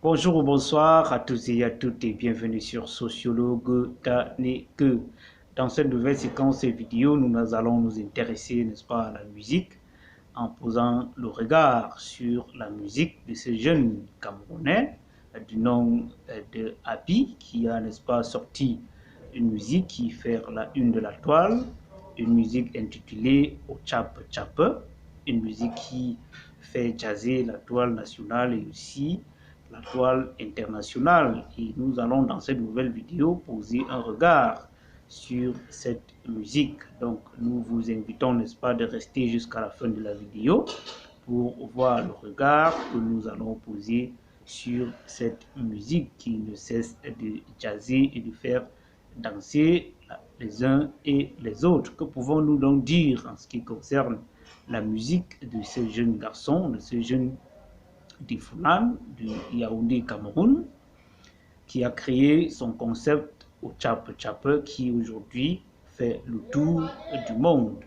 Bonjour ou bonsoir à tous et à toutes et bienvenue sur Sociologue Taneke. Dans cette nouvelle séquence vidéo, nous allons nous intéresser, n'est-ce pas, à la musique en posant le regard sur la musique de ce jeune Camerounais du nom de Happy qui a, n'est-ce pas, sorti une musique qui fait la une de la toile, une musique intitulée Au Chap Chap, une musique qui fait jazzer la toile nationale et aussi la toile internationale. Et nous allons dans cette nouvelle vidéo poser un regard sur cette musique. Donc nous vous invitons, n'est-ce pas, de rester jusqu'à la fin de la vidéo pour voir le regard que nous allons poser sur cette musique qui ne cesse de jazzer et de faire danser les uns et les autres. Que pouvons-nous donc dire en ce qui concerne la musique de ce jeune garçon, de ce jeune Difunan, de Yaoundé, Cameroun, qui a créé son concept au Chap Chap qui aujourd'hui fait le tour du monde.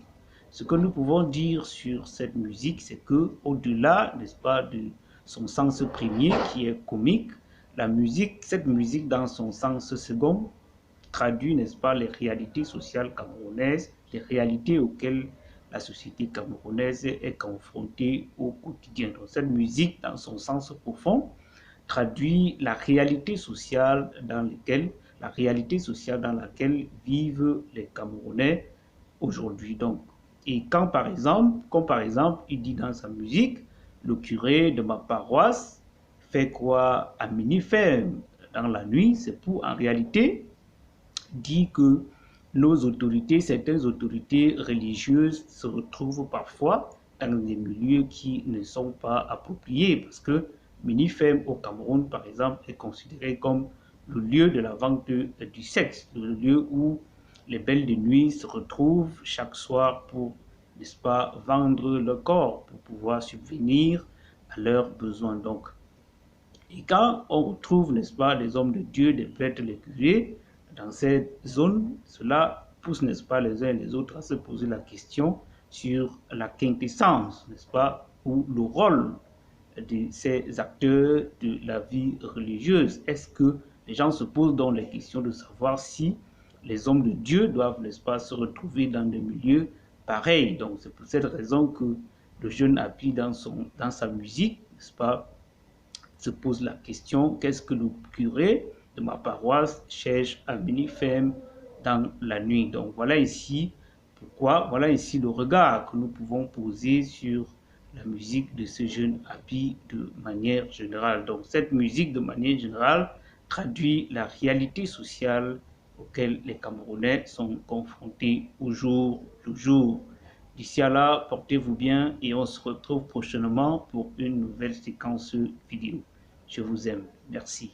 Ce que nous pouvons dire sur cette musique, c'est que au-delà, n'est-ce pas, de son sens premier qui est comique, la musique, cette musique dans son sens second, traduit, n'est-ce pas, les réalités sociales camerounaises, les réalités auxquelles la société camerounaise est confrontée au quotidien. Donc, cette musique, dans son sens profond, traduit la réalité sociale dans laquelle vivent les Camerounais aujourd'hui. Donc, et quand par exemple, comme par exemple, il dit dans sa musique, le curé de ma paroisse fait quoi à minuit ferme dans la nuit, c'est pour en réalité dire que nos autorités, certaines autorités religieuses se retrouvent parfois dans des milieux qui ne sont pas appropriés parce que Minifem au Cameroun, par exemple, est considéré comme le lieu de la vente du sexe, le lieu où les belles de nuit se retrouvent chaque soir pour, n'est-ce pas, vendre leur corps, pour pouvoir subvenir à leurs besoins. Donc, et quand on retrouve, n'est-ce pas, des hommes de Dieu, des prêtres, les curés, dans cette zone, cela pousse, n'est-ce pas, les uns et les autres à se poser la question sur la quintessence, n'est-ce pas, ou le rôle de ces acteurs de la vie religieuse. Est-ce que les gens se posent donc les questions de savoir si les hommes de Dieu doivent, n'est-ce pas, se retrouver dans des milieux pareils. Donc c'est pour cette raison que le jeune Happy dans sa musique, n'est-ce pas, se pose la question, qu'est-ce que le curé de ma paroisse cherche à venir faire dans la nuit? Donc voilà ici pourquoi, voilà ici le regard que nous pouvons poser sur la musique de ce jeune Happy de manière générale. Donc cette musique de manière générale traduit la réalité sociale auquel les Camerounais sont confrontés au jour le jour. D'ici à là, portez-vous bien et on se retrouve prochainement pour une nouvelle séquence vidéo. Je vous aime. Merci.